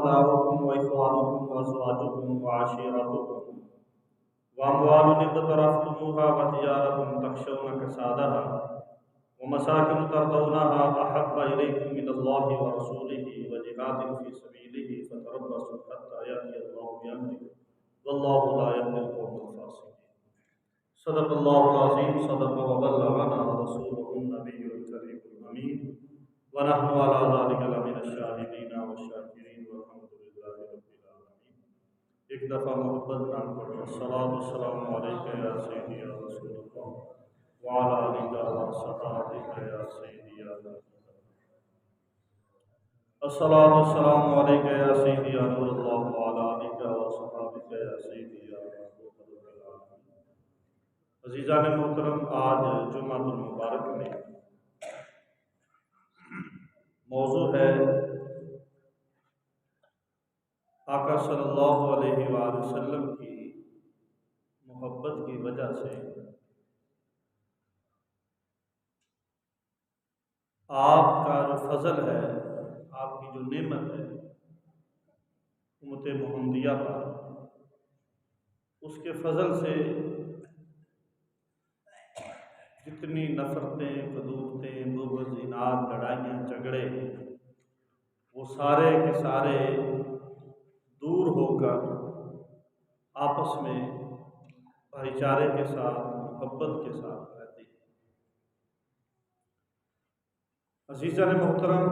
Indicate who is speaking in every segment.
Speaker 1: وأبناؤكم وإخوانكم وأزواجكم وعشيرتكم وأموال اقترفتموها وتجارة تخشون كسادها ومساكن ترضونها أحب إليكم من الله ورسوله وجهاد في سبيله فتربصوا حتى يأتي الله بأمره والله لا يهدي القوم الفاسقين. صدق الله العظيم. صدق وبلغنا رسوله النبي الكريم الأمين ونحن على ذلك لمن الشاهدين والشاكرين والحمد لله رب العالمين. ایک دفعہ محبت نام پڑھو. الصلاۃ والسلام علیک یا سیدی یا رسول اللہ وعلی آلک وصحبہ یا سیدی یا نور اللہ. الصلاۃ والسلام علیک یا سیدی یا نور اللہ وعلی آلک وصحبہ یا سیدی یا رسول اللہ. عزیزان محترم، آج جمعہ المبارک میں موضوع ہے آقا صلی اللہ علیہ وآلہ وسلم کی محبت کی وجہ سے آپ کا جو فضل ہے، آپ کی جو نعمت ہے امت محمدیہ پر، اس کے فضل سے جتنی نفرتیں، قدورتیں، بغض، اناد، لڑائیاں، جھگڑے، وہ سارے کے سارے دور ہو کر آپس میں بھائی چارے کے ساتھ، محبت کے ساتھ رہتے ہیں. عزیزان محترم،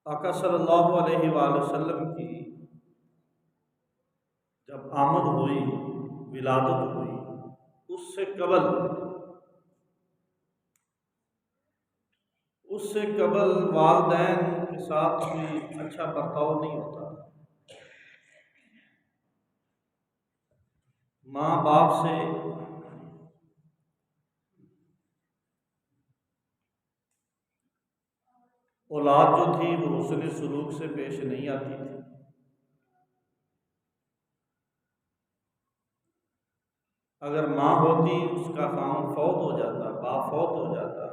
Speaker 1: آقا صلی اللہ علیہ وآلہ وسلم کی جب آمد ہوئی، ولادت ہوئی، اس سے قبل والدین کے ساتھ بھی اچھا برتاؤ نہیں ہوتا. ماں باپ سے اولاد جو تھی وہ حسن سلوک سے پیش نہیں آتی تھی. اگر ماں ہوتی، اس کا خاوند فوت ہو جاتا، باپ فوت ہو جاتا،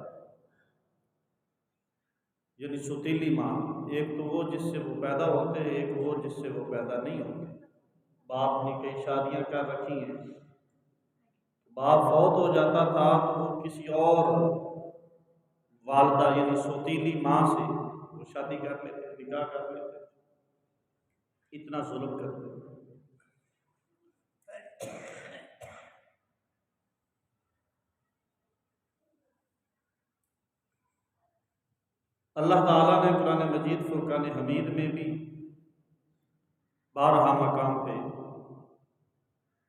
Speaker 1: یعنی ستیلی ماں، ایک تو وہ جس سے وہ پیدا ہوتے، ایک وہ جس سے وہ پیدا نہیں ہوتے. باپ نے کئی شادیاں کر رکھی ہیں، باپ فوت ہو جاتا تھا تو وہ کسی اور والدہ یعنی ستیلی ماں سے وہ شادی کر لیتے، نکاح کر لیتے. اتنا ظلم کرتے. اللہ تعالیٰ نے قرآن مجید فرقان حمید میں بھی بارہا مقام پہ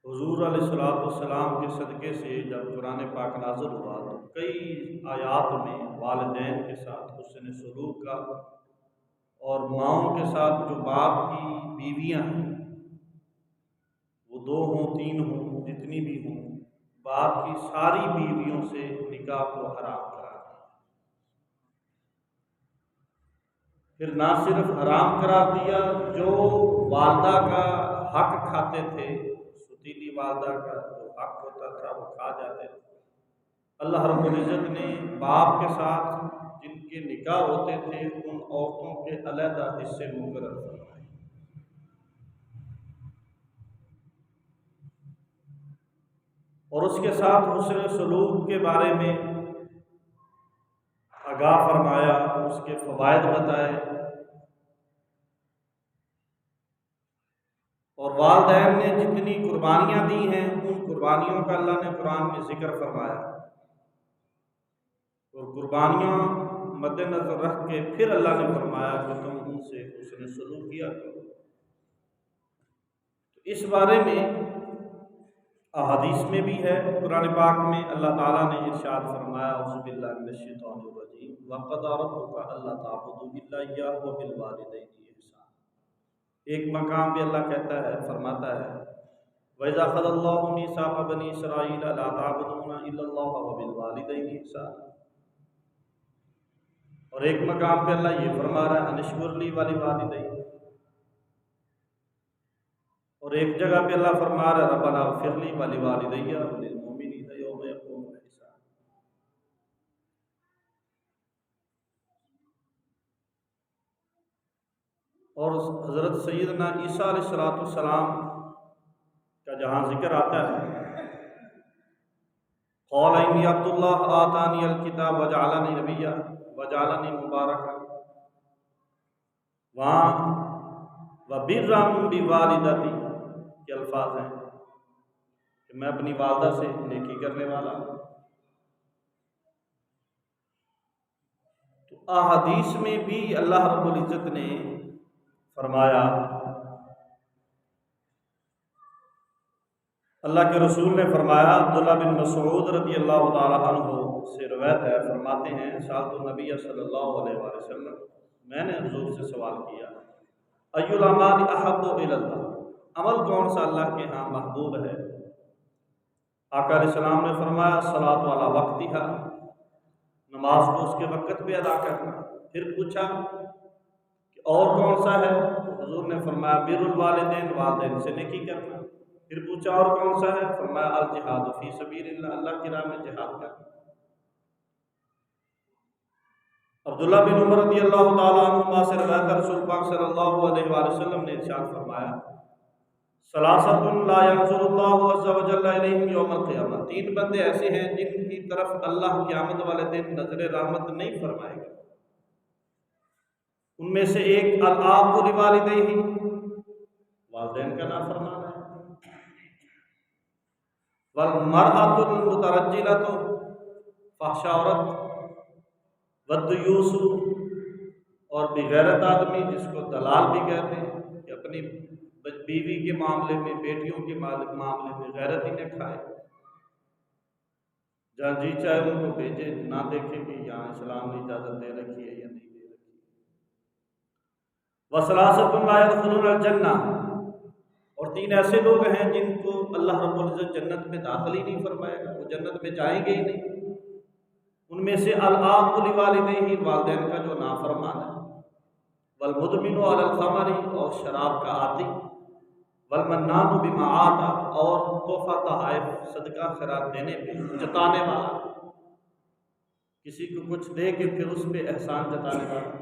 Speaker 1: حضور علیہ السلام کے صدقے سے جب قرآن پاک نازل ہوا تو کئی آیات میں والدین کے ساتھ حسن سلوک کا، اور ماؤں کے ساتھ جو باپ کی بیویاں ہیں، وہ 2 ہوں 3 ہوں جتنی بھی ہوں، باپ کی ساری بیویوں سے نکاح کو حرام کرا. پھر نہ صرف حرام قرار دیا، جو والدہ کا حق کھاتے تھے، ستیلی والدہ کا جو حق ہوتا تھا وہ کھا جاتے تھے. اللہ رب العزت نے باپ کے ساتھ جن کے نکاح ہوتے تھے ان عورتوں کے علیحدہ حصے مقرر فرمائے. اور اس کے ساتھ حسن سلوک کے بارے میں آگاہ فرمایا، اس کے فوائد بتائے. اور والدین نے جتنی قربانیاں دی ہیں ان قربانیوں کا اللہ نے قرآن میں ذکر فرمایا، اور قربانیاں مد نظر رکھ کے پھر اللہ نے فرمایا کہ تم ان سے حسن سلوک کیا کرو. اس بارے میں احادیث میں بھی ہے. قرآن پاک میں اللہ تعالیٰ نے ارشاد فرمایا، اعوذ باللہ من الشیطان الرجیم، وَقَضَىٰ رَبُّكَ أَلَّا تَعْبُدُوا إِلَّا إِيَّاهُ وَبِالْوَالِدَيْنِ إِحْسَانًا. ایک مقام پہ اللہ کہتا ہے، فرماتا ہے وَإِذَا أَخَذَ اللَّهُ مِيثَاقَ بَنِي إِسْرَائِيلَ لَا تَعْبُدُونَ إِلَّا اللَّهَ وَبِالْوَالِدَيْنِ إِحْسَانًا. اور ایک مقام پہ اللہ یہ فرما رہا ہے أَنِ اشْكُرْ لِي وَلِوَالِدَيْكَ. اور ایک جگہ پہ اللہ فرما رہا ہے رَبَّنَا اغْفِرْ لِي وَلِوَالِدَيَّ وَلِلْمُؤْمِنِينَ يَوْمَ يَقُومُ الْحِسَابُ. اور حضرت سیدنا عیسیٰ علیہ السلام کا جہاں ذکر آتا ہے، قال انی عبد اللہ آتانی الکتاب وجعلنی نبیا وجعلنی مبارکا، وہاں وبرم بوالدتی کے الفاظ ہیں کہ میں اپنی والدہ سے نیکی کرنے والا ہوں۔ تو احادیث میں بھی اللہ رب العزت نے فرمایا، اللہ کے رسول نے فرمایا، عبداللہ بن مسعود رضی اللہ تعالیٰ عنہ سے روایت ہے، فرماتے ہیں سألت النبی صلی اللہ علیہ وآلہ وسلم، میں نے حضور سے سوال کیا، ای الاعمال احب الی اللہ، عمل کون سا اللہ کے ہاں محبوب ہے؟ آقا علیہ السلام نے فرمایا، الصلاۃ علی وقتہا، نماز کو اس کے وقت پہ ادا کرنا۔ پھر پوچھا کہ اور کون سا ہے؟ حضور نے فرمایا بر الوالدین، والدین سے نیکی کرنا۔ پھر پوچھا اور کون سا ہے؟ فرمایا الجہاد فی سبیل اللہ، اللہ کی راہ میں جہاد کرنا۔ عبداللہ بن عمر رضی اللہ تعالیٰ عنہما سے روایت ہے، رسول پاک صلی اللہ علیہ وآلہ وسلم نے ارشاد فرمایا، ثلاثۃ لا ينظر اللہ عز وجل الیہم یوم القیامہ، تین بندے ایسے ہیں جن کی طرف اللہ قیامت والے دن نظر رحمت نہیں فرمائے گا۔ ان میں سے ایک العاق لوالدیہ، والدین کا نافرمان ہے، والمرأۃ المترجلۃ، فحشا عورت، والدیوس، اور بغیرت آدمی جس کو دلال بھی کہتے ہیں، کہ اپنی بیوی کے معاملے میں، بیٹیوں کے معاملے میں غیرت ہی نہ کھائے، جہاں جی چاہے ان کو بھیجے، نہ دیکھے کہ یہاں اسلام نے اجازت دے رکھی ہے یا نہیں دے رکھی۔ وثلاثۃ لا يدخلون الجنہ، اور تین ایسے لوگ ہیں جن کو اللہ رب العزت جنت میں داخل ہی نہیں فرمائے گا، وہ جنت میں جائیں گے ہی نہیں۔ ان میں سے العاق لوالدیہ، والدین کا جو نافرمان ہے، والمدمن علی الخمر، اور شراب کا عادی، والمنان بما آتا، اور تحفہ تحائف صدقہ خیرات دینے پہ جتانے والا، کسی کو کچھ دے کے پھر اس پہ احسان جتانے والا۔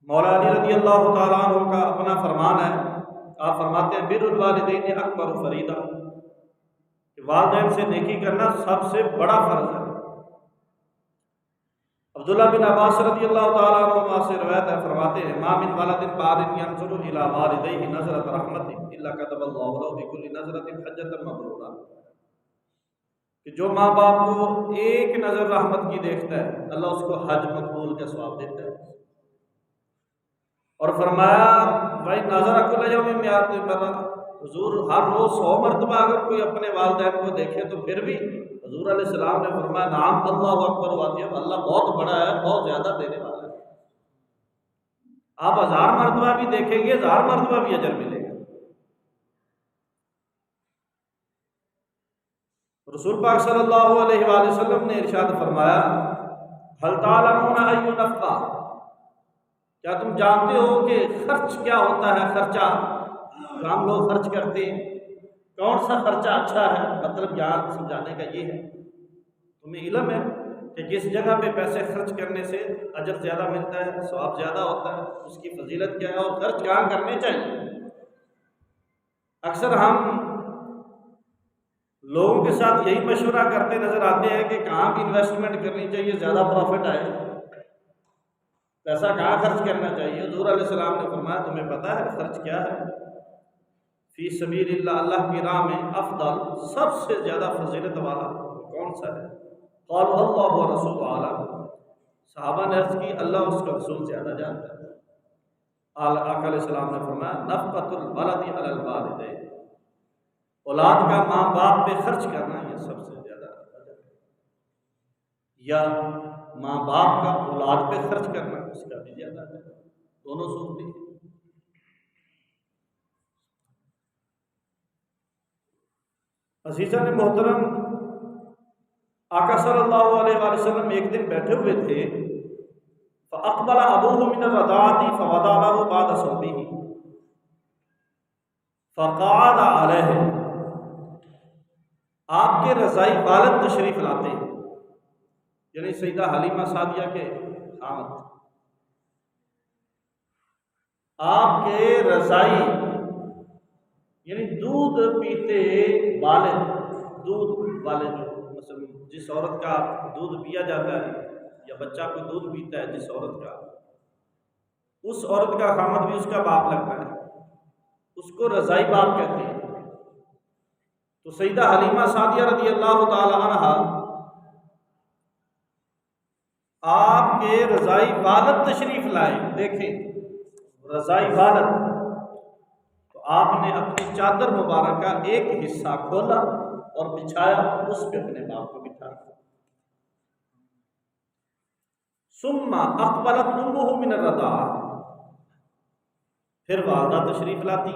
Speaker 1: مولا علی رضی اللہ تعالیٰ عنہ کا اپنا فرمان ہے، آپ فرماتے ہیں بر الوالدین اکبر فریضہ، کہ والدین سے نیکی کرنا سب سے بڑا فرض ہے۔ عبداللہ بن عباس رضی اللہ تعالیٰ عنہ سے روایت ہے، فرماتے ہیں ما من ولد بار ينظر الى والديه نظرۃ رحمت الا كتب الله له بكل نظرۃ حجۃ مبرورہ، کہ جو ماں باپ کو ایک نظر رحمت کی دیکھتا ہے، اللہ اس کو حج مقبول کا ثواب دیتا ہے۔ اور فرمایا بھائی نظر کل یوم میات مرہ، حضور ہر روز 100 مرتبہ اگر کوئی اپنے والدین کو دیکھے تو پھر بھی حضور علیہ السلام نے فرمایا نعم اللہ اکبر واطیب، اللہ بہت بڑا ہے، بہت زیادہ دینے والا ہے۔ آپ 1000 مرتبہ بھی دیکھیں گے، 1000 مرتبہ بھی اجر ملے گا۔ رسول پاک صلی اللہ علیہ وآلہ وسلم نے ارشاد فرمایا هل تعلمون ای نفقہ، کیا تم جانتے ہو کہ خرچ کیا ہوتا ہے؟ خرچہ جو ہم لوگ خرچ کرتے ہیں، کون سا خرچہ اچھا ہے؟ مطلب یاد سمجھانے کا یہ ہے، تمہیں علم ہے کہ کس جگہ پہ پیسے خرچ کرنے سے اجر زیادہ ملتا ہے، ثواب زیادہ ہوتا ہے، اس کی فضیلت کیا ہے، اور خرچ کہاں کرنے چاہیے۔ اکثر ہم لوگوں کے ساتھ یہی مشورہ کرتے نظر آتے ہیں کہ کہاں بھی انویسٹمنٹ کرنی چاہیے، زیادہ پروفٹ آئے، پیسہ کہاں خرچ کرنا چاہیے۔ حضور علیہ السلام نے فرمایا تمہیں پتہ ہے خرچ کیا ہے؟ فی سبیل اللہ، اللہ کی راہ میں افضل، سب سے زیادہ فضیلت والا کون سا ہے؟ قالوا اللہ و رسول اعلم، صحابہ نے عرض کی اللہ اس کا رسول زیادہ جانتا ہے۔ آقا علیہ السلام نے فرمایا نفقۃ الولد علی الوالدین، اولاد کا ماں باپ پہ خرچ کرنا یہ سب سے زیادہ ہے، یا ماں باپ کا اولاد پہ خرچ کرنا اس کا بھی زیادہ ہے، دونوں صورتیں ہیں۔ عزیزان محترم، آقا صلی اللہ علیہ وآلہ وسلم ایک دن بیٹھے ہوئے تھے، فاقبل ابوہ من الرضاعۃ فوضع له بعد صوبه فقعد علیہ، آپ کے رضائی والد تشریف لاتے ہیں، یعنی سیدہ حلیمہ سعدیہ کے خامد، آپ کے رضائی یعنی دودھ پیتے والد، دودھ والے جو مثلا جس عورت کا دودھ پیا جاتا ہے یا بچہ کو دودھ پیتا ہے جس عورت کا، اس عورت کا خامد بھی اس کا باپ لگتا ہے، اس کو رضائی باپ کہتے ہیں۔ تو سیدہ حلیمہ سعدیہ رضی اللہ تعالی عنہا آپ کے رضائی والد تشریف لائے، دیکھیں رضائی والد، تو آپ نے اپنی چادر مبارکہ ایک حصہ کھولا اور بچھایا، اس پہ اپنے باپ کو بٹھا دیا۔ ثم اقبلت امہ من الرضاعہ، پھر والدہ تشریف لاتی،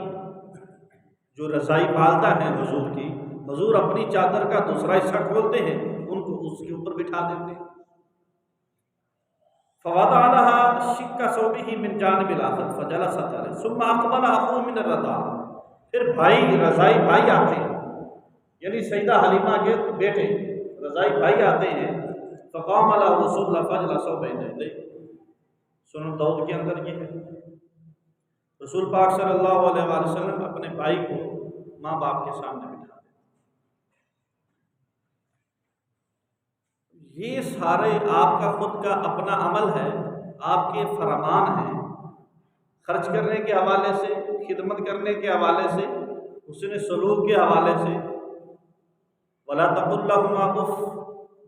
Speaker 1: جو رضائی والدہ ہیں حضور کی، حضور اپنی چادر کا دوسرا حصہ کھولتے ہیں، ان کو اس کے اوپر بٹھا دیتے ہیں۔ فوضع لها شق ثوبه من جانب الاخر فجلست عليه ثم اقبل اخوه من الرضاعہ، پھر بھائی رضائی بھائی آتے ہیں، یعنی سیدہ حلیمہ کے بیٹے رضائی بھائی آتے ہیں، فقام له رسول اللہ فجلس بین یدیہ، سنن داؤد کے اندر یہ ہے، رسول پاک صلی اللہ علیہ وآلہ وسلم اپنے بھائی کو ماں باپ کے سامنے بٹھا، یہ سارے آپ کا خود کا اپنا عمل ہے، آپ کے فرمان ہیں، خرچ کرنے کے حوالے سے، خدمت کرنے کے حوالے سے، حسن سلوک کے حوالے سے۔ وَلَا تَقُلْ لَهُمَا اُفٍّ،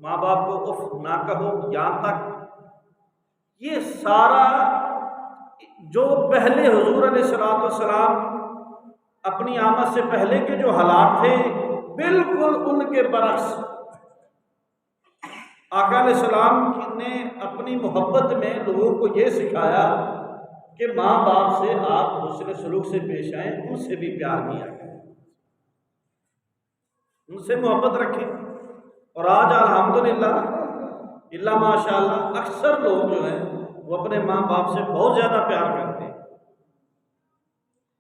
Speaker 1: ماں باپ کو اف نہ کہو، یہاں تک یہ سارا جو پہلے حضور علیہ الصلوۃ والسلام اپنی آمد سے پہلے کے جو حالات تھے بالکل ان کے برعکس آقا علیہ السلام نے اپنی محبت میں لوگوں کو یہ سکھایا کہ ماں باپ سے آپ حسن سلوک سے پیش آئیں، ان سے بھی پیار کیا کریں، ان سے محبت رکھیں۔ اور آج الحمدللہ الا ماشاء اللہ اکثر لوگ جو ہیں وہ اپنے ماں باپ سے بہت زیادہ پیار کرتے ہیں،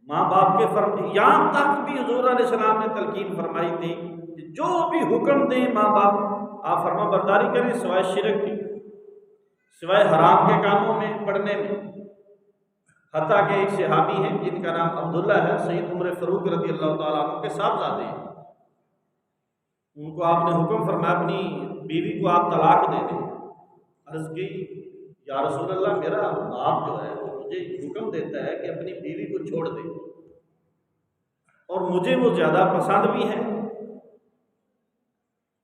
Speaker 1: ماں باپ کے یہاں تک بھی حضور علیہ السلام نے تلقین فرمائی تھی کہ جو بھی حکم دیں ماں باپ آپ فرما برداری کریں، سوائے شرک کی، سوائے حرام کے کاموں میں پڑھنے میں۔ حتیٰ کہ ایک صحابی ہیں جن کا نام عبداللہ ہے، سید عمر فاروق رضی اللہ تعالیٰ عنہ کے صاحبزادے ہیں، ان کو آپ نے حکم فرمایا اپنی بیوی کو آپ طلاق دے دیں۔ عرض کی یا رسول اللہ میرا باپ جو ہے وہ مجھے حکم دیتا ہے کہ اپنی بیوی کو چھوڑ دے، اور مجھے وہ زیادہ پسند بھی ہے۔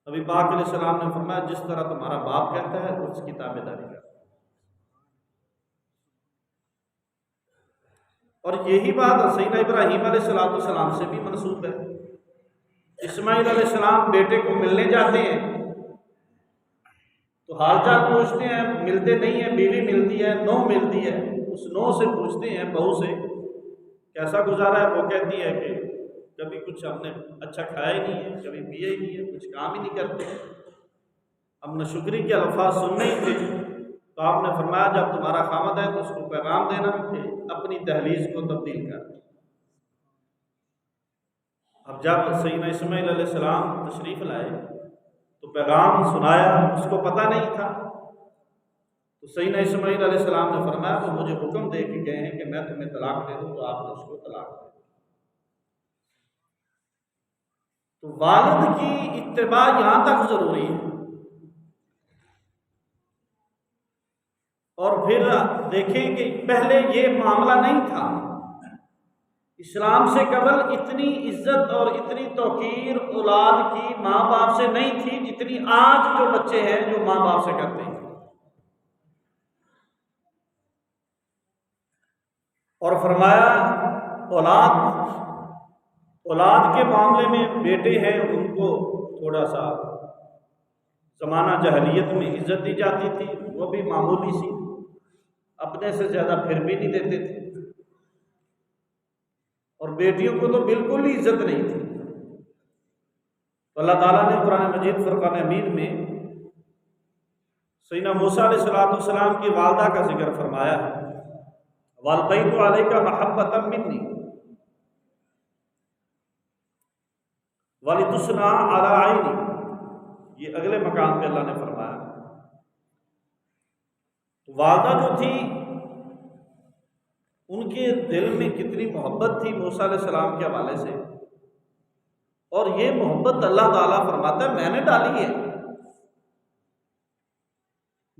Speaker 1: نبی پاک علیہ السلام نے فرمایا جس طرح تمہارا باپ کہتا ہے اس کی تابع داری کر۔ اور یہی بات سیدنا ابراہیم علیہ السلام سے بھی منسوب ہے۔ اسماعیل علیہ السلام بیٹے کو ملنے جاتے ہیں تو حال چال پوچھتے ہیں، ملتے نہیں ہیں، بیوی ملتی ہے، نو ملتی ہے، اس نو سے پوچھتے ہیں بہو سے کیسا گزارا ہے، وہ کہتی ہے کہ کبھی کچھ ہم نے اچھا کھایا ہی نہیں ہے، کبھی پیا ہی نہیں ہے، کچھ کام ہی نہیں کرتے، اب ناشکری کے الفاظ سننے ہی تھے۔ تو آپ نے فرمایا جب تمہارا خامد ہے تو اس کو پیغام دینا کہ اپنی دہلیز کو تبدیل کر۔ اب جب سیدنا اسماعیل علیہ السلام تشریف لائے تو پیغام سنایا، اس کو پتہ نہیں تھا، تو سیدنا اسماعیل علیہ السلام نے فرمایا وہ مجھے حکم دے کے گئے ہیں کہ میں تمہیں طلاق دے دوں، تو آپ نے اس کو طلاق دے۔ تو والد کی اتباع یہاں تک ضروری ہے۔ اور پھر دیکھیں کہ پہلے یہ معاملہ نہیں تھا، اسلام سے قبل اتنی عزت اور اتنی توقیر اولاد کی ماں باپ سے نہیں تھی جتنی آج جو بچے ہیں جو ماں باپ سے کرتے ہیں۔ اور فرمایا اولاد کے معاملے میں بیٹے ہیں ان کو تھوڑا سا زمانہ جاہلیت میں عزت دی جاتی تھی، وہ بھی معمولی سی، اپنے سے زیادہ پھر بھی نہیں دیتے تھے، اور بیٹیوں کو تو بالکل ہی عزت نہیں تھی۔ تو اللہ تعالیٰ نے قرآن مجید فرقان حمید میں سیدنا موسیٰ علیہ السلام کی والدہ کا ذکر فرمایا ہے، وَالْبَيْتُ عَلَيْكَ مَحَبَّةً مِّنِّي وَلِتُصْنَعَ عَلَىٰ عَيْنِي، یہ اگلے مقام پہ اللہ نے فرمایا۔ تو والدہ جو تھی ان کے دل میں کتنی محبت تھی موسیٰ علیہ السلام کے حوالے سے، اور یہ محبت اللہ تعالیٰ فرماتا ہے میں نے ڈالی ہے۔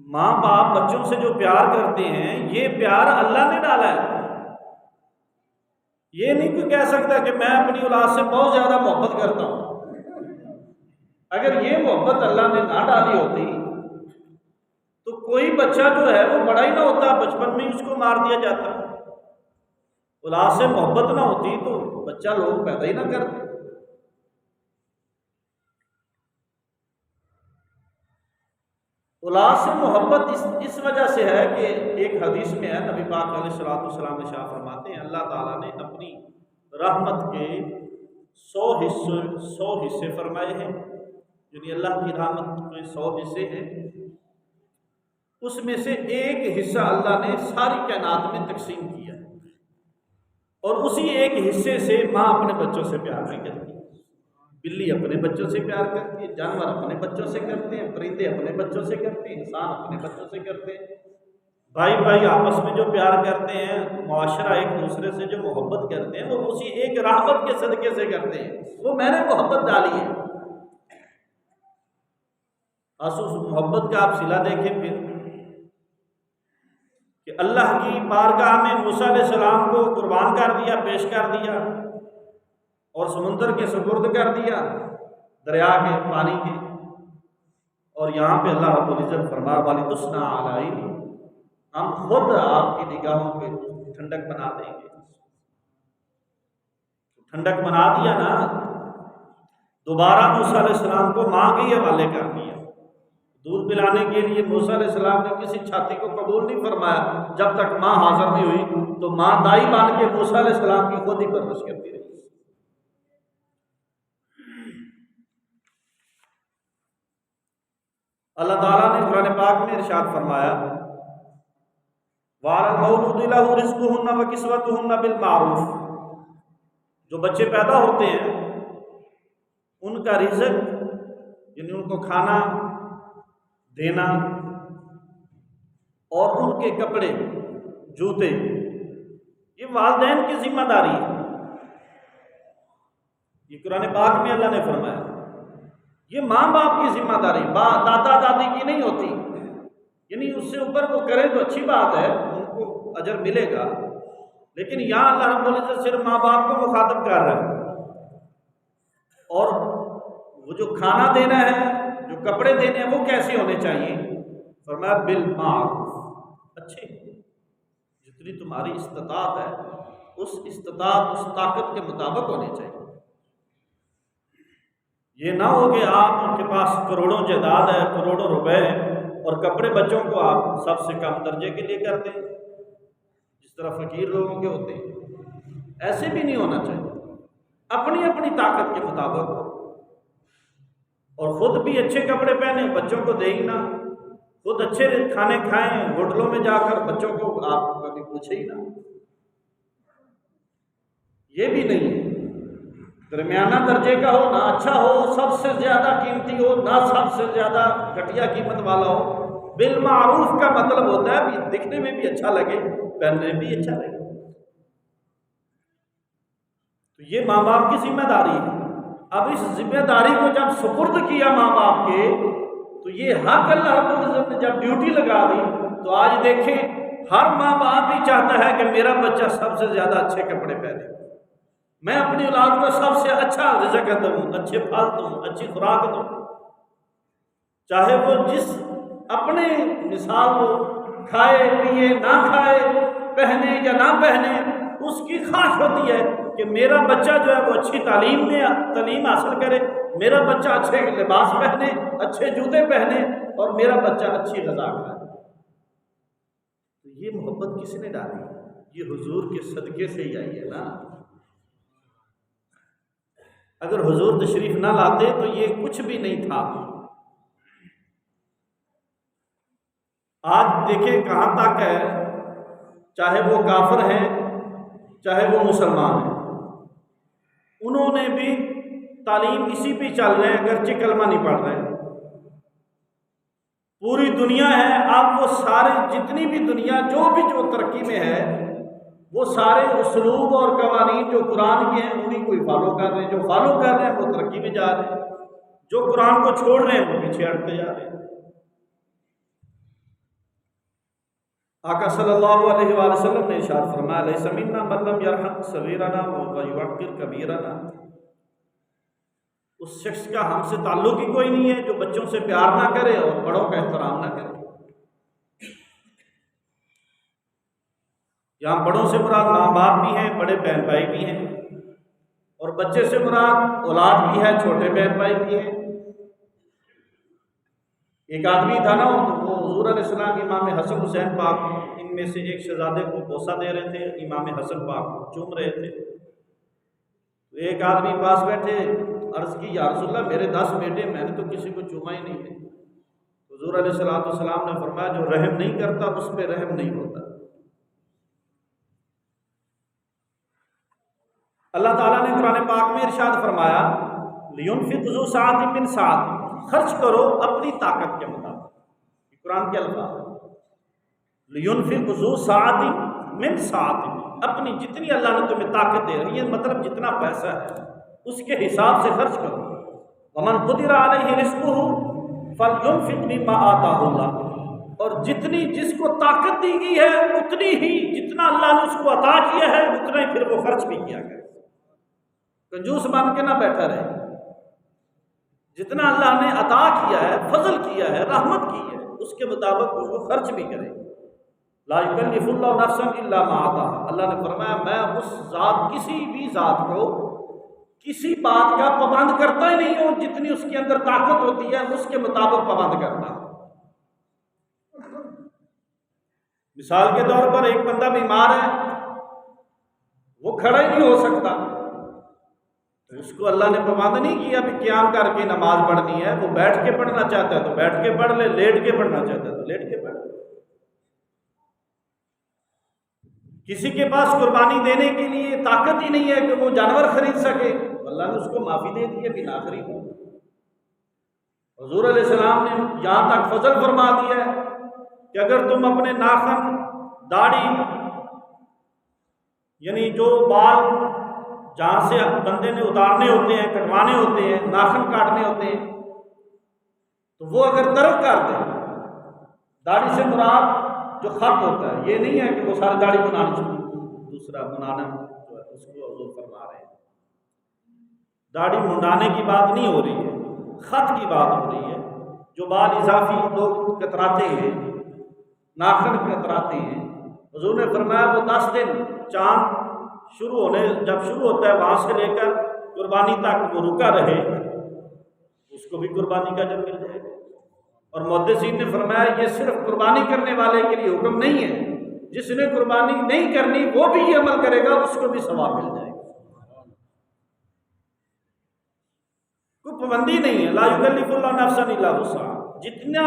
Speaker 1: ماں باپ بچوں سے جو پیار کرتے ہیں یہ پیار اللہ نے ڈالا ہے۔ یہ نہیں کوئی کہہ سکتا کہ میں اپنی اولاد سے بہت زیادہ محبت کرتا ہوں۔ اگر یہ محبت اللہ نے نہ ڈالی ہوتی تو کوئی بچہ جو ہے وہ بڑا ہی نہ ہوتا، بچپن میں ہی اس کو مار دیا جاتا۔ اولاد سے محبت نہ ہوتی تو بچہ لوگ پیدا ہی نہ کرتے۔ اولاد سے محبت اس وجہ سے ہے کہ ایک حدیث میں ہے، نبی پاک علیہ الصلوۃ والسلام نے شاہ فرماتے ہیں اللہ تعالیٰ نے اپنی رحمت کے 100 حصے فرمائے ہیں، یعنی اللہ کی رحمت کے 100 حصے ہیں، اس میں سے ایک حصہ اللہ نے ساری کائنات میں تقسیم کیا ہے، اور اسی ایک حصے سے ماں اپنے بچوں سے پیار نہیں کرتی، بلی اپنے بچوں سے پیار کرتی ہے، جانور اپنے بچوں سے کرتے ہیں، پرندے اپنے بچوں سے کرتے ہیں، انسان اپنے بچوں سے کرتے ہیں، بھائی آپس میں جو پیار کرتے ہیں، معاشرہ ایک دوسرے سے جو محبت کرتے ہیں وہ اسی ایک رحمت کے صدقے سے کرتے ہیں، وہ میں نے محبت ڈالی ہے۔ اس محبت کا آپ صلہ دیکھیں پھر کہ اللہ کی بارگاہ میں موسیٰ علیہ السلام کو قربان کر دیا، پیش کر دیا، اور سمندر کے سپرد کر دیا، دریا کے پانی کے، اور یہاں پہ اللہ رب العزت فرما وَلِتُسْنَىٰ عَلَىٰ، ہم خود آپ کی نگاہوں پہ ٹھنڈک بنا دیں گے۔ ٹھنڈک بنا دیا نا، دوبارہ موسیٰ علیہ السلام کو ماں کے حوالے کر دیا۔ دودھ پلانے کے لیے موسیٰ علیہ السلام نے کسی چھاتی کو قبول نہیں فرمایا جب تک ماں حاضر نہیں ہوئی، تو ماں دائی بن کے موسیٰ علیہ السلام کی خود ہی پرورش کرتی رہی۔ اللہ تعالیٰ نے قرآن پاک میں ارشاد فرمایا وَعَلَى الْمَوْلُودِ لَهُ رِزْقُهُنَّ وَكِسْوَتُهُنَّ بِالْمَعْرُوفِ، جو بچے پیدا ہوتے ہیں ان کا رزق یعنی ان کو کھانا دینا اور ان کے کپڑے جوتے یہ والدین کی ذمہ داری ہے۔ یہ قرآن پاک میں اللہ نے فرمایا یہ ماں باپ کی ذمہ داری، دادا دادی کی نہیں ہوتی، یعنی اس سے اوپر وہ کرے تو اچھی بات ہے، ان کو اجر ملے گا، لیکن یہاں اللہ رب العزت صرف ماں باپ کو مخاطب کر رہا ہے، اور وہ جو کھانا دینا ہے، جو کپڑے دینے ہیں وہ کیسے ہونے چاہیے؟ فرمایا بالمعروف، اچھے، جتنی تمہاری استطاعت ہے اس استطاعت اس طاقت کے مطابق ہونے چاہیے۔ یہ نہ ہو کہ آپ کے پاس کروڑوں جائیداد ہے، کروڑوں روپے ہیں، اور کپڑے بچوں کو آپ سب سے کم درجے کے لیے کرتے ہیں جس طرح فقیر لوگوں کے ہوتے ہیں، ایسے بھی نہیں ہونا چاہیے، اپنی اپنی طاقت کے مطابق ہو، اور خود بھی اچھے کپڑے پہنے، بچوں کو دے ہی نہ، خود اچھے کھانے کھائیں، ہوٹلوں میں جا کر بچوں کو آپ کبھی پوچھے ہی نہ، یہ بھی نہیں ہے، درمیانہ درجے کا ہو، نہ اچھا ہو سب سے زیادہ قیمتی ہو، نہ سب سے زیادہ گھٹیا قیمت والا ہو، بالمعروف کا مطلب ہوتا ہے بھی دکھنے میں بھی اچھا لگے، پہننے میں بھی اچھا لگے۔ تو یہ ماں باپ کی ذمہ داری ہے۔ اب اس ذمہ داری کو جب سپرد کیا ماں باپ کے، تو یہ حق اللہ رب العزت نے جب ڈیوٹی لگا دی، تو آج دیکھیں ہر ماں باپ ہی چاہتا ہے کہ میرا بچہ سب سے زیادہ اچھے کپڑے پہنے، میں اپنی اولاد کو سب سے اچھا رزق دوں، اچھے پھل دوں، اچھی خوراک دوں، چاہے وہ جس اپنے مثال وہ کھائے پیے نہ کھائے، پہنے یا نہ پہنے، اس کی خواہش ہوتی ہے کہ میرا بچہ جو ہے وہ اچھی تعلیم حاصل کرے، میرا بچہ اچھے لباس پہنے، اچھے جوتے پہنے، اور میرا بچہ اچھی غذا کھائے۔ تو یہ محبت کس نے ڈالی؟ یہ حضور کے صدقے سے ہی آئی ہے نا۔ اگر حضور تشریف نہ لاتے تو یہ کچھ بھی نہیں تھا۔ آج دیکھیں کہاں تک ہے، چاہے وہ کافر ہیں چاہے وہ مسلمان ہیں، انہوں نے بھی تعلیم اسی پہ چل رہے ہیں، اگرچہ کلمہ نہیں پڑھ رہے ہیں۔ پوری دنیا ہے، آپ وہ سارے جتنی بھی دنیا جو ترقی میں ہے، وہ سارے اسلوب اور قوانین جو قرآن کے ہیں انہیں کو فالو کر رہے ہیں، جو فالو کر رہے ہیں وہ ترقی میں جا رہے ہیں، جو قرآن کو چھوڑ رہے ہیں وہ پیچھے ہٹتے جا رہے ہیں۔ آقا صلی اللہ علیہ وآلہ وسلم نے ارشاد فرمایا لیس منا من لم یرحم صغیرنا ویوقر کبیرنا، اس شخص کا ہم سے تعلق ہی کوئی نہیں ہے جو بچوں سے پیار نہ کرے اور بڑوں کا احترام نہ کرے۔ یہاں بڑوں سے مراد ماں باپ بھی ہیں، بڑے بہن بھائی بھی ہیں، اور بچے سے مراد اولاد بھی ہے، چھوٹے بہن بھائی بھی ہیں۔ ایک آدمی تھا نا، وہ حضور علیہ السلام امام حسن حسین پاک ان میں سے ایک شہزادے کو بوسہ دے رہے تھے، امام حسن پاک کو چوم رہے تھے۔ تو ایک آدمی پاس بیٹھے عرض کی یا رسول اللہ میرے 10 بیٹے، میں نے تو کسی کو چوما ہی نہیں ہے۔ حضور علیہ السلام نے فرمایا جو رحم نہیں کرتا اس پہ رحم نہیں ہوتا۔ اللہ تعالیٰ نے قرآن پاک میں ارشاد فرمایا لِيُنْفِقْ ذُو سَعَةٍ مِّن سَعَتِهِ، خرچ کرو اپنی طاقت کے مطابق۔ یہ قرآن کے الفاظ لِيُنْفِقْ ذُو سَعَةٍ مِّن سَعَتِهِ، اپنی جتنی اللہ نے تمہیں طاقت دے رہی ہے، مطلب جتنا پیسہ ہے اس کے حساب سے خرچ کرو۔ وَمَنْ قُدِرَ عَلَيْهِ رِزْقُهُ فَلْيُنْفِقْ مِمَّا آتَاهُ اللَّهُ، اور جتنی جس کو طاقت دی گئی ہے اتنی ہی جتنا اللہ نے اس کو عطا کیا ہے اتنا ہی پھر وہ خرچ بھی کیا کرے، کنجوس بن کے نہ بیٹھا رہے۔ جتنا اللہ نے عطا کیا ہے، فضل کیا ہے، رحمت کی ہے، اس کے مطابق اس کو خرچ بھی کرے۔ لا یکلف اللہ نفسا الا ما آتاها، اللہ نے فرمایا میں اس ذات کسی بھی ذات کو کسی بات کا پابند کرتا ہی نہیں ہوں، جتنی اس کے اندر طاقت ہوتی ہے اس کے مطابق پابند کرتا ہوں۔ مثال کے طور پر ایک بندہ بیمار ہے، وہ کھڑا ہی نہیں ہو سکتا، تو اس کو اللہ نے پابند نہیں کیا بھی قیام کر کے نماز پڑھنی ہے، وہ بیٹھ کے پڑھنا چاہتا ہے تو بیٹھ کے پڑھ لے، لیٹ کے پڑھنا چاہتا ہے تو لیٹ کے پڑھ لے۔ کسی کے پاس قربانی دینے کے لیے طاقت ہی نہیں ہے کہ وہ جانور خرید سکے، اللہ نے اس کو معافی دے دی ہے بھی نہ خریدو۔ حضور علیہ السلام نے یہاں تک فضل فرما دیا ہے کہ اگر تم اپنے ناخن، داڑھی، یعنی جو بال جہاں سے بندے نے اتارنے ہوتے ہیں، کٹوانے ہوتے ہیں، ناخن کاٹنے ہوتے ہیں، تو وہ اگر ترک کر دیں، داڑھی سے مراد جو خط ہوتا ہے، یہ نہیں ہے کہ وہ ساری داڑھی بنانا چاہیے، دوسرا بنانا جو ہے اس کو حضور فرما رہے ہیں۔ داڑھی منڈانے کی بات نہیں ہو رہی ہے، خط کی بات ہو رہی ہے۔ جو بال اضافی لوگ کتراتے ہیں، ناخن کتراتے ہیں، حضور نے فرمایا وہ 10 دن چاند جب شروع ہوتا ہے وہاں سے لے کر قربانی تک وہ رکا رہے، اس کو بھی قربانی کا اجر مل جائے گا۔ اور محدثین نے فرمایا یہ صرف قربانی کرنے والے کے لیے حکم نہیں ہے، جس نے قربانی نہیں کرنی وہ بھی یہ عمل کرے گا، اس کو بھی ثواب مل جائے گا۔ کوئی پابندی نہیں ہے، لا یکلف اللہ نفسا الا وسعها۔ جتنا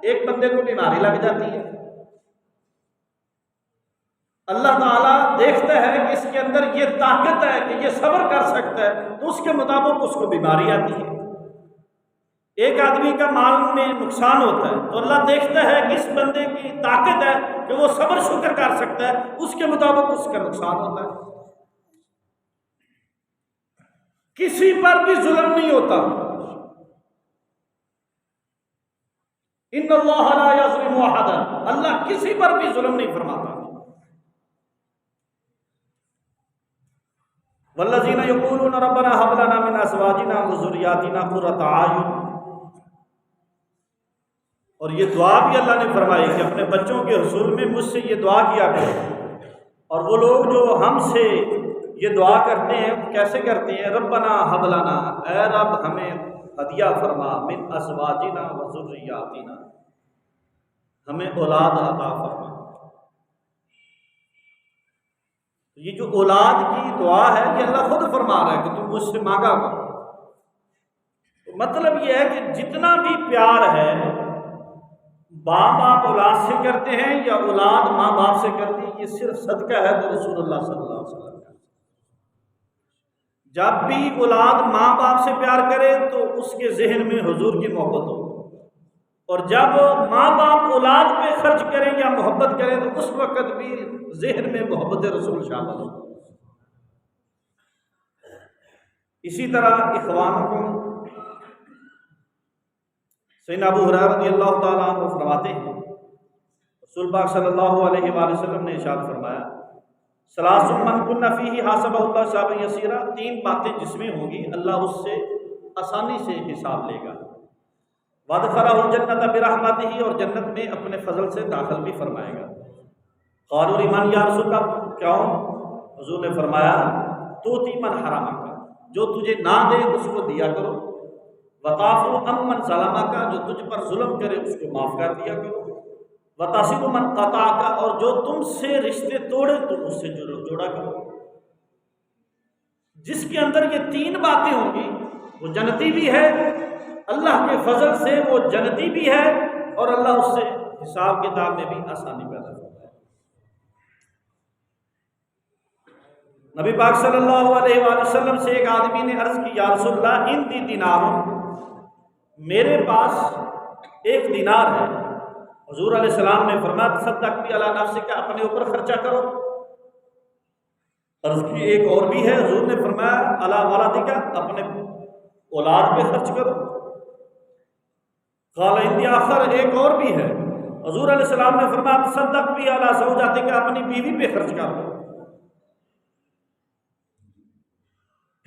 Speaker 1: ایک بندے کو بیماری لگ جاتی ہے، اللہ تعالیٰ دیکھتا ہے کہ اس کے اندر یہ طاقت ہے کہ یہ صبر کر سکتا ہے، تو اس کے مطابق اس کو بیماری آتی ہے۔ ایک آدمی کا مال میں نقصان ہوتا ہے تو اللہ دیکھتا ہے کہ اس بندے کی طاقت ہے کہ وہ صبر شکر کر سکتا ہے، اس کے مطابق اس کا نقصان ہوتا ہے۔ کسی پر بھی ظلم نہیں ہوتا۔ ان اللہ لا یظلم احدا، اللہ کسی پر بھی ظلم نہیں فرماتا۔ والذین یقولون ربنا هب لنا من ازواجنا وذریاتنا قرۃ اعین، اور یہ دعا بھی اللہ نے فرمائی کہ اپنے بچوں کے حصول میں مجھ سے یہ دعا کیا کرو۔ اور وہ لوگ جو ہم سے یہ دعا کرتے ہیں وہ کیسے کرتے ہیں؟ ربنا هب لنا، اے رب ہمیں ہدیہ فرما، من ازواجنا وذریاتنا، ہمیں اولاد عطا فرما۔ یہ جو اولاد کی دعا ہے یہ اللہ خود فرما رہا ہے کہ تم مجھ سے مانگا کرو۔ مطلب یہ ہے کہ جتنا بھی پیار ہے باپ اولاد سے کرتے ہیں یا اولاد ماں باپ سے کرتی ہے، یہ صرف صدقہ ہے تو رسول اللہ صلی اللہ علیہ وسلم کا۔ جب بھی اولاد ماں باپ سے پیار کرے تو اس کے ذہن میں حضور کی محبت ہو، اور جب ماں باپ اولاد پہ خرچ کریں یا محبت کریں تو اس وقت بھی ذہن میں محبت رسول شامل ہو۔ اسی طرح اخوانکم، سیدنا ابو ہریرہ رضی اللہ تعالیٰ عنہ فرماتے ہیں رسول پاک صلی اللہ علیہ وآلہ وسلم نے ارشاد فرمایا ثلاث من کن فیہ حاسبہ اللہ حسابا یسیرا، تین باتیں جس میں ہوں گی اللہ اس سے آسانی سے حساب لے گا، وادخلہ الجنۃ برحمتہ، اور جنت میں اپنے فضل سے داخل بھی فرمائے گا۔ قالوا لمن یا رسول اللہ، کیوں؟ حضور نے فرمایا توتی من حرامک، جو تجھے نہ دے اس کو دیا کرو، وتعفو عمن ظلمک، جو تجھ پر ظلم کرے اس کو معاف کر دیا کرو، وتصل من قطعک، اور جو تم سے رشتے توڑے تم اس سے جوڑا کرو۔ جس کے اندر یہ تین باتیں ہوں گی وہ جنتی بھی ہے، اللہ کے فضل سے وہ جنتی بھی ہے، اور اللہ اس سے حساب کتاب میں بھی آسانی پیدا کرتا ہے۔ نبی پاک صلی اللہ علیہ وآلہ وسلم سے ایک آدمی نے عرض کی یا رسول اللہ عندی دینار، میرے پاس ایک دینار ہے۔ حضور علیہ السلام نے فرمایا تصدق بھی علی نفسک، اپنے اوپر خرچہ کرو۔ عرض کی ایک اور بھی ہے، حضور نے فرمایا علی ولدک، اپنے اولاد پہ خرچ کرو۔ قال عندی آخر، ایک اور بھی ہے، حضور علیہ السلام نے فرمایا تصدق بھی علی زوجتک، اپنی بیوی پہ خرچ کر دو۔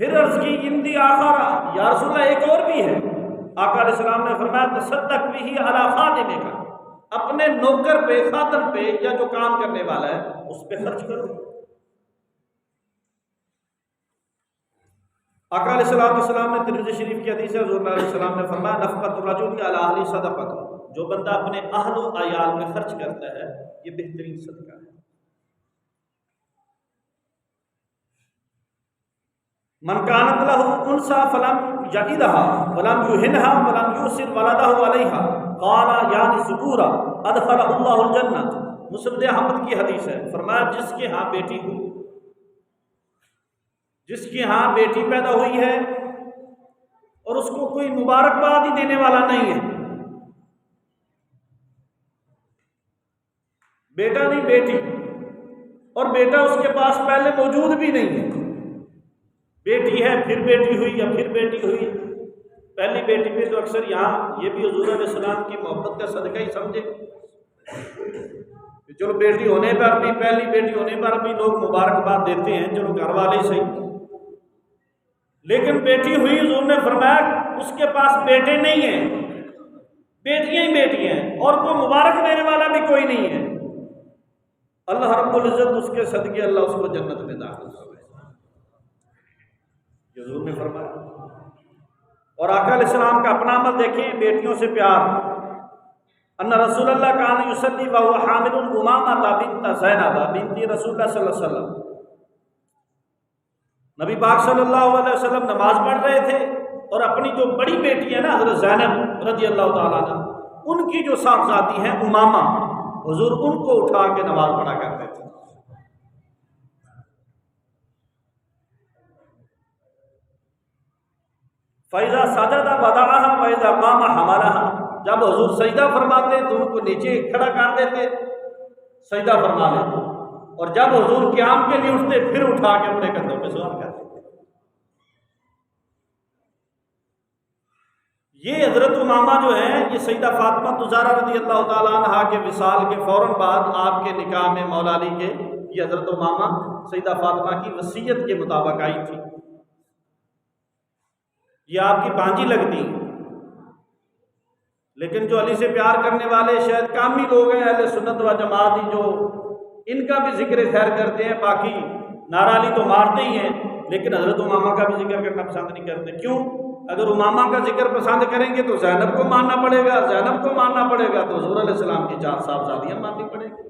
Speaker 1: پھر عرض کی عندی آخر، یا رسول اللہ ایک اور بھی ہے۔ آقا علیہ السلام نے فرمایا تصدق بھی علی خادمک، اپنے نوکر پہ، خادم پہ، یا جو کام کرنے والا ہے اس پہ خرچ کرو۔ آقا علیہ السلام نے ترمذی شریف کی حدیث ہے، حضور علیہ السلام نے فرمایا نفقۃ الرجل علی اہلہ صدقۃ، جو بندہ اپنے اہل و عیال میں خرچ کرتا ہے یہ بہترین صدقہ ہے۔ من کانت لہ انثی فلم یعدھا ولم یہنھا ولم یؤثر ولدہ علیہا قال یعنی ذکورا ادخلہ اللہ الجنہ، مسند احمد کی حدیث ہے۔ فرمایا جس کے ہاں بیٹی ہو، جس کے ہاں بیٹی پیدا ہوئی ہے اور اس کو کوئی مبارکباد ہی دینے والا نہیں ہے، بیٹا نہیں بیٹی، اور بیٹا اس کے پاس پہلے موجود بھی نہیں ہے، بیٹی ہے پھر بیٹی ہوئی یا پھر بیٹی ہوئی، پہلی بیٹی پہ تو اکثر یہاں یہ بھی حضور علیہ السلام کی محبت کا صدقہ ہی سمجھے، چلو بیٹی ہونے پر بھی، پہلی بیٹی ہونے پر بھی لوگ مبارکباد دیتے ہیں، چلو گھر والے صحیح، لیکن بیٹی ہوئی حضور نے فرمایا اس کے پاس بیٹے نہیں ہیں، بیٹیاں ہی بیٹیاں ہیں، اور کوئی مبارک دینے والا بھی کوئی نہیں ہے، اللہ رب العزت اس کے صدقے اللہ اس کو جنت میں داخل کرے، حضور نے فرمایا۔ اور آقا علیہ السلام کا اپنا عمل دیکھیں، بیٹیوں سے پیار، ان رسول اللہ کان یصلی وهو حامل امامہ بنت زینب بنت رسول اللہ صلی اللہ علیہ وسلم، نبی پاک صلی اللہ علیہ وسلم نماز پڑھ رہے تھے اور اپنی جو بڑی بیٹی ہے نا حضرت زینب رضی اللہ تعالیٰ عنہ، ان کی جو صاحبزادی ہیں امامہ، حضور ان کو اٹھا کے نماز پڑھا کرتے تھے۔ فَإِذَا سَجَدَ وَضَعَهَا وَإِذَا قَامَ حَمَلَهَا، جب حضور سجدہ فرماتے تو ان کو نیچے کھڑا کر دیتے، سجدہ فرما لیتے، اور جب حضور قیام کے لیے اٹھتے پھر اٹھا کے اپنے کندھوں پہ سوار کرتے۔ یہ حضرت امامہ جو ہیں یہ سیدہ فاطمہ زہرا رضی اللہ تعالیٰ عنہا کے وصال کے فوراً بعد آپ کے نکاح میں مولا علی کے، یہ حضرت امامہ سیدہ فاطمہ کی وصیت کے مطابق آئی تھی، یہ آپ کی بانجی لگتی، لیکن جو علی سے پیار کرنے والے شاید کامی لوگ ہیں اہل سنت و جماعت ہی، جو ان کا بھی ذکر خیر کرتے ہیں، باقی نعرہ علی تو مارتے ہی ہیں لیکن حضرت امامہ کا بھی ذکر کرنا پسند نہیں کرتے۔ کیوں؟ اگر امامہ کا ذکر پسند کریں گے تو زینب کو ماننا پڑے گا، زینب کو ماننا پڑے گا تو حضور علیہ السلام کی 4 صاحبزادیاں ماننی پڑیں گی،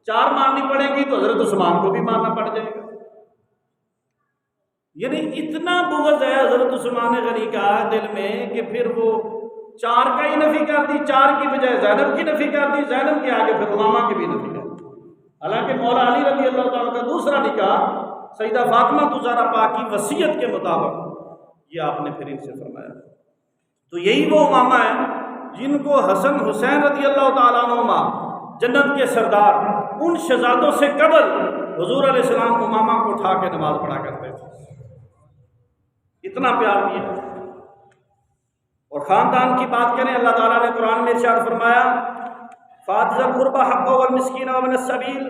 Speaker 1: 4 ماننی پڑیں گی تو حضرت عثمان کو بھی ماننا پڑ جائے گا۔ یعنی اتنا بغض ہے حضرت عثمان غنی کا دل میں کہ پھر وہ 4 کا ہی نفی کر دی، 4 کی بجائے زینب کی نفی کر دی، زینب کے آگے پھر امامہ کی بھی نفی کر دی۔ حالانکہ مولا علی رضی اللہ تعالیٰ کا دوسرا نکاح سیدہ فاطمہ زہرا پاک کی وصیت کے مطابق یہ آپ نے پھر ان سے فرمایا۔ تو یہی وہ امامہ ہے جن کو حسن حسین رضی اللہ تعالیٰ عنہما جنت کے سردار، ان شہزادوں سے قبل حضور علیہ السلام امامہ کو اٹھا کے نماز پڑھا کرتے تھے، اتنا پیار دیا۔ اور خاندان کی بات کریں، اللہ تعالیٰ نے قرآن میں ارشاد فرمایا فَآتِ ذِي الْقُرْبَىٰ حَقَّهُ وَالْمِسْكِينَ وَابْنَ السَّبِيلِ،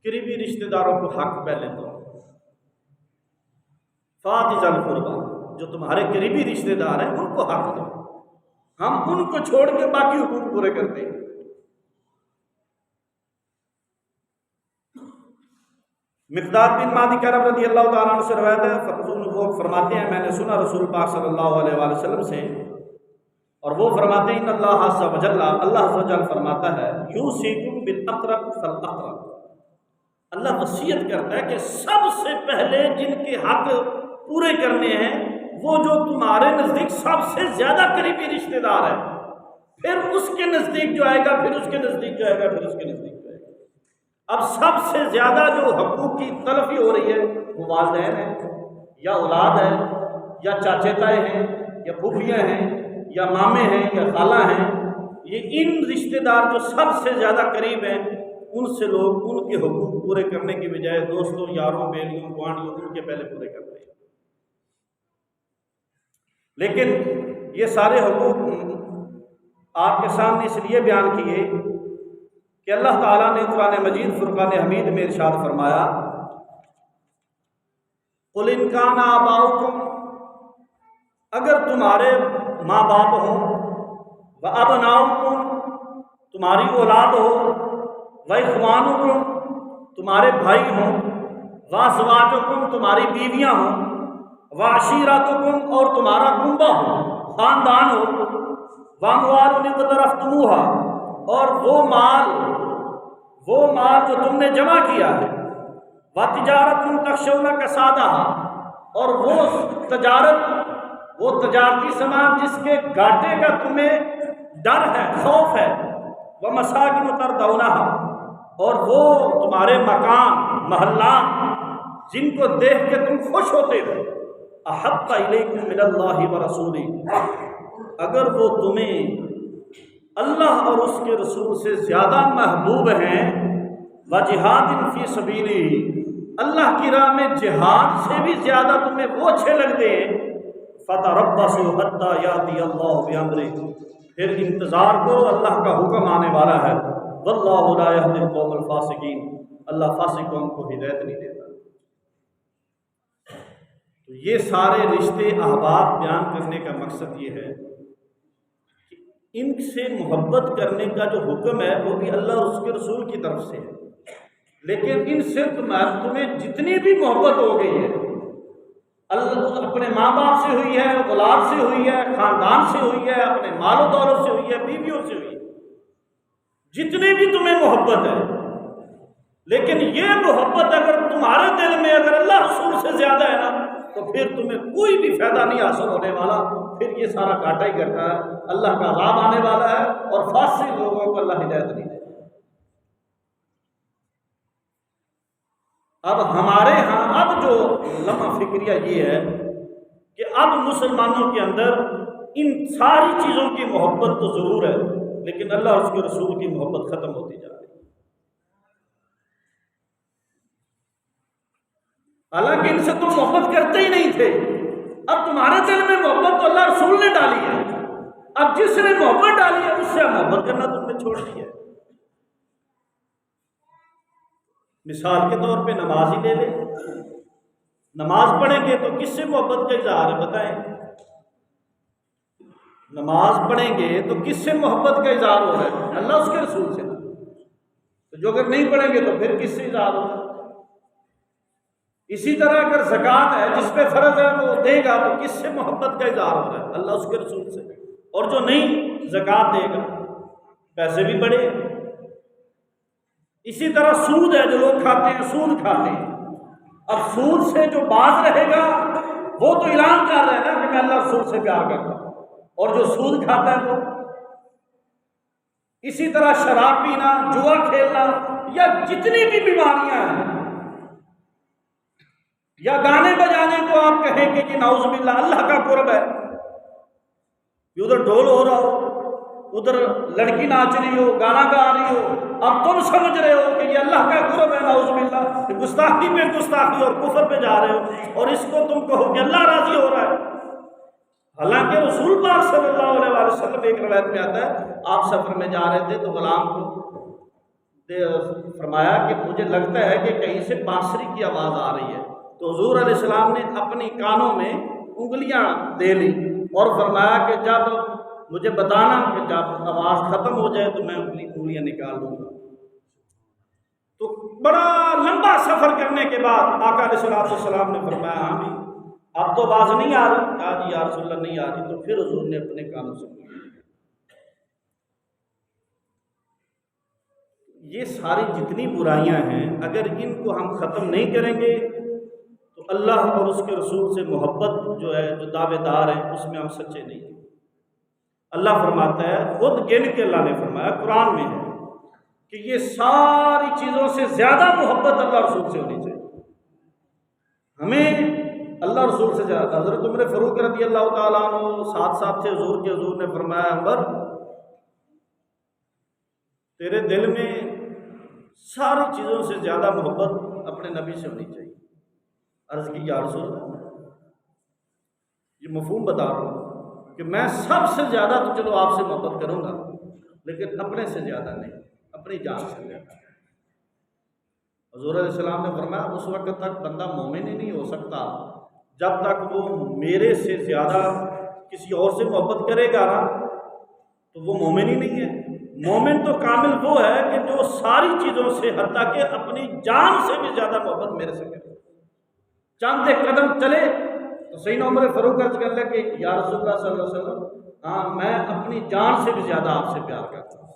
Speaker 1: قریبی رشتہ داروں کو حق پہلے دو۔ فَآتِ ذِي الْقُرْبَىٰ، جو تمہارے قریبی رشتہ دار ہیں ان کو حق دو، ہم ان کو چھوڑ کے باقی حقوق پورے کرتے ہیں۔ مقداد بن مادی کرب رضی اللہ تعالیٰ عنہ سے روایت ہے، وہ فرماتے ہیں میں نے سنا رسول پاک صلی اللہ علیہ وآلہ وسلم سے، اور وہ فرماتے ہیں ان اللہ عز و جل، اللہ عز و جل فرماتا ہے یوصیکم بالاقرب فالاقرب، اللہ وصیت کرتا ہے کہ سب سے پہلے جن کے حق پورے کرنے ہیں وہ جو تمہارے نزدیک سب سے زیادہ قریبی رشتہ دار ہے، پھر اس کے نزدیک جو آئے گا، پھر اس کے نزدیک جو آئے گا، پھر اس کے نزدیک جو آئے گا۔ اب سب سے زیادہ جو حقوق کی تلفی ہو رہی ہے وہ والدین ہیں، یا اولاد ہے، یا چاچے تائے ہیں، یا پھوپھیاں ہیں، یا مامے ہیں، یا خالہ ہیں۔ یہ ان رشتہ دار جو سب سے زیادہ قریب ہیں، ان سے لوگ ان کے حقوق پورے کرنے کی بجائے دوستوں، یاروں، بیلیوں، گوانڈیوں ان کے پہلے پورے کرتے ہیں۔ لیکن یہ سارے حقوق آپ کے سامنے اس لیے بیان کیے کہ اللہ تعالیٰ نے قرآن مجید فرقان حمید میں ارشاد فرمایا قُلْ إِنْ كَانَ آبَاؤُكُمْ، اگر تمہارے ماں باپ ہوں، وَأَبْنَاؤُكُمْ، تمہاری اولاد ہو، وَإِخْوَانُكُمْ، تمہارے بھائی ہوں، وَأَزْوَاجُكُمْ، تمہاری بیویاں ہوں، وَعَشِيرَتُكُمْ، اور تمہارا کنبہ ہو، خاندان ہو، وَأَمْوَالٌ اقْتَرَفْتُمُوهَا، اور وہ مال جو تم نے جمع کیا ہے، وَتِجَارَةٌ تَخْشَوْنَ كَسَادَهَا، اور وہ تجارتی سامان جس کے گھاٹے کا تمہیں ڈر ہے، خوف ہے، وَمَسَاكِنُ تَرْضَوْنَهَا، اور وہ تمہارے مکان محلات جن کو دیکھ کے تم خوش ہوتے ہو، احب الیکم من اللہ ورسولہ، اگر وہ تمہیں اللہ اور اس کے رسول سے زیادہ محبوب ہیں، وجہاد فی سبیلہ، اللہ کی راہ میں جہاد سے بھی زیادہ تمہیں وہ اچھے لگتے ہیں، فتربصوا حتی یاتی اللہ بامرہ، پھر انتظار کرو، اللہ کا حکم آنے والا ہے، واللہ لا یہدی القوم الفاسقین، اللہ فاسق قوم کو ہدایت نہیں دیتا۔ تو یہ سارے رشتے احباب بیان کرنے کا مقصد یہ ہے کہ ان سے محبت کرنے کا جو حکم ہے وہ بھی اللہ اور اس کے رسول کی طرف سے ہے، لیکن ان سے تمہیں جتنی بھی محبت ہو گئی ہے، اللہ اپنے ماں باپ سے ہوئی ہے، اولاد سے ہوئی ہے، خاندان سے ہوئی ہے، اپنے مال و دولت سے ہوئی ہے، بیویوں سے ہوئی ہے، جتنی بھی تمہیں محبت ہے، لیکن یہ محبت اگر تمہارے دل میں اگر اللہ رسول سے زیادہ ہے نا، تو پھر تمہیں کوئی بھی فائدہ نہیں حاصل ہونے والا، پھر یہ سارا گھاٹا ہی کرتا ہے، اللہ کا عذاب آنے والا ہے، اور فاسق لوگوں کو اللہ ہدایت نہیں دے۔ اب ہمارے ہاں اب جو لمحہ فکریہ یہ ہے کہ اب مسلمانوں کے اندر ان ساری چیزوں کی محبت تو ضرور ہے، لیکن اللہ اور اس کے رسول کی محبت ختم ہوتی جا رہی ہے۔ حالانکہ ان سے تم محبت کرتے ہی نہیں تھے، اب تمہارے دل میں محبت تو اللہ رسول نے ڈالی ہے، اب جس نے محبت ڈالی ہے اس سے محبت کرنا تم نے چھوڑ دیا ہے۔ مثال کے طور پہ نماز ہی لے لیں، نماز پڑھیں گے تو کس سے محبت کا اظہار ہے بتائیں؟ نماز پڑھیں گے تو کس سے محبت کا اظہار ہو رہا ہے؟ اللہ اس کے رسول سے۔ تو جو اگر نہیں پڑھیں گے تو پھر کس سے اظہار ہو رہا ہے؟ اسی طرح اگر زکوٰۃ ہے جس پہ فرض ہے وہ دے گا تو کس سے محبت کا اظہار ہو رہا ہے؟ اللہ اس کے رسول سے۔ اور جو نہیں زکوٰۃ دے گا پیسے بھی بڑھے۔ اسی طرح سود ہے، جو لوگ کھاتے ہیں سود کھاتے ہیں، اب سود سے جو باز رہے گا وہ تو اعلان کر رہا ہے نا کہ میں اللہ رسول سے پیار کرتا ہوں، اور جو سود کھاتا ہے وہ۔ اسی طرح شراب پینا، جوا کھیلنا، یا جتنی بھی بیماریاں ہیں، یا گانے بجانے کو آپ کہیں کہ نعوذ باللہ اللہ کا قرب ہے، یہ ادھر ڈھول ہو رہا ہو، ادھر لڑکی ناچ رہی ہو، گانا گا رہی ہو، اب تم سمجھ رہے ہو کہ یہ اللہ کا قرب ہے، نعوذ باللہ، کہ گستاخی پہ گستاخی اور کفر پہ جا رہے ہو، اور اس کو تم کہو کہ اللہ راضی ہو رہا ہے۔ حالانکہ رسول پاک صلی اللہ علیہ وسلم، ایک روایت میں آتا ہے، آپ سفر میں جا رہے تھے تو غلام کو فرمایا کہ مجھے لگتا ہے کہ کہیں سے بانسری کی آواز آ رہی ہے، تو حضور علیہ السلام نے اپنی کانوں میں انگلیاں دے لی اور فرمایا کہ جب مجھے بتانا کہ جب آواز ختم ہو جائے تو میں انگلیاں نکال لوں گا۔ تو بڑا لمبا سفر کرنے کے بعد آقا علیہ السلام نے فرمایا ہاں بھی اب تو آواز نہیں آ رہی، کہا جی یا رسول اللہ نہیں آ رہی، تو پھر حضور نے اپنے کانوں سے یہ ساری جتنی برائیاں ہیں اگر ان کو ہم ختم نہیں کریں گے تو اللہ اور اس کے رسول سے محبت جو ہے، جو دعوے دار ہیں، اس میں ہم سچے نہیں ہیں۔ اللہ فرماتا ہے، خود گن کے اللہ نے فرمایا قرآن میں ہے کہ یہ ساری چیزوں سے زیادہ محبت اللہ رسول سے ہونی چاہیے۔ ہمیں اللہ رسول سے زیادہ، حضرت عمر فاروق رضی اللہ تعالیٰ عنہ ساتھ تھے حضور کے، حضور نے فرمایا عمر تیرے دل میں ساری چیزوں سے زیادہ محبت اپنے نبی سے ہونی چاہیے۔ عرض کی یا رسول اللہ، یہ مفہوم بتا رہا ہوں کہ میں سب سے زیادہ تو چلو آپ سے محبت کروں گا لیکن اپنے سے زیادہ نہیں، اپنی جان سے زیادہ۔ حضور علیہ السلام نے فرمایا اس وقت تک بندہ مومن ہی نہیں ہو سکتا جب تک وہ میرے سے زیادہ کسی اور سے محبت کرے گا نا تو وہ مومن ہی نہیں ہے۔ مومن تو کامل وہ ہے کہ جو ساری چیزوں سے حتیٰ کہ اپنی جان سے بھی زیادہ محبت میرے سے کرے۔ چند ایک قدم چلے تو سیدنا عمر فاروق عرض کر لے کہ یا رسول اللہ صلی اللہ علیہ وسلم، ہاں میں اپنی جان سے بھی زیادہ آپ سے پیار کرتا ہوں۔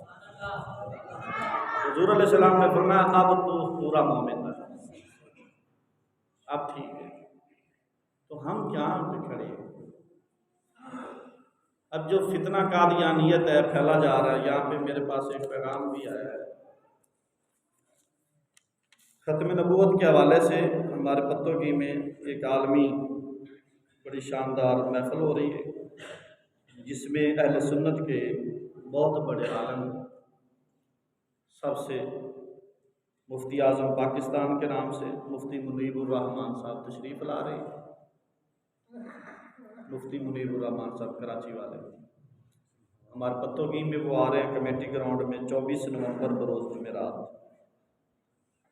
Speaker 1: حضور علیہ السلام نے فرمایا اب تو پورا مومن ہے، اب ٹھیک ہے۔ تو ہم کیا پہ کھڑے ہیں؟ اب جو فتنہ قادیانیت ہے پھیلا جا رہا ہے، یہاں پہ میرے پاس ایک پیغام بھی آیا ہے ختم نبوت کے حوالے سے۔ ہمارے پتوکی میں ایک عالمی بڑی شاندار محفل ہو رہی ہے جس میں اہل سنت کے بہت بڑے عالم، سب سے مفتی اعظم پاکستان کے نام سے مفتی منیب الرحمان صاحب تشریف لا رہے ہیں۔ مفتی منیب الرحمان صاحب کراچی والے ہمارے پتوکی میں وہ آ رہے ہیں کمیٹی گراؤنڈ میں 24 نومبر بروز جمعرات،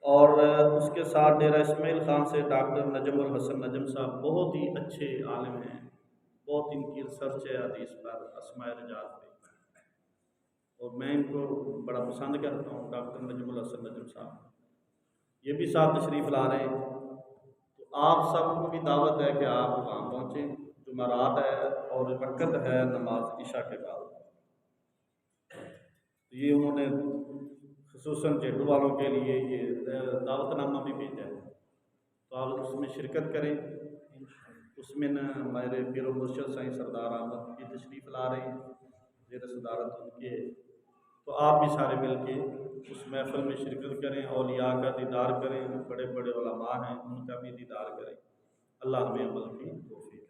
Speaker 1: اور اس کے ساتھ ڈیرہ اسماعیل خان سے ڈاکٹر نجم الحسن نجم صاحب بہت ہی اچھے عالم ہیں، بہت ان کی ریسرچ ہے حدیث پر، اسماء رجال پہ، اور میں ان کو بڑا پسند کرتا ہوں، ڈاکٹر نجم الحسن نجم صاحب یہ بھی ساتھ تشریف لا رہے ہیں۔ تو آپ سب کو بھی دعوت ہے کہ آپ وہاں پہنچیں، جمعرات ہے اور وقت ہے نماز عشاء کے بعد۔ یہ انہوں نے خصوصاً جیڈو والوں کے لیے یہ دعوت نامہ بھی بھیجا ہے، تو آپ اس میں شرکت کریں۔ اس میں ہمارے پیر و مرشد سائیں سردار احمد کی تشریف لا رہے ہیں، زیر صدارت ان کے، تو آپ بھی سارے مل کے اس محفل میں شرکت کریں، اولیاء کا دیدار کریں، بڑے بڑے علماء ہیں ان کا بھی دیدار کریں۔ اللہ ہمیں عمل کی توفیق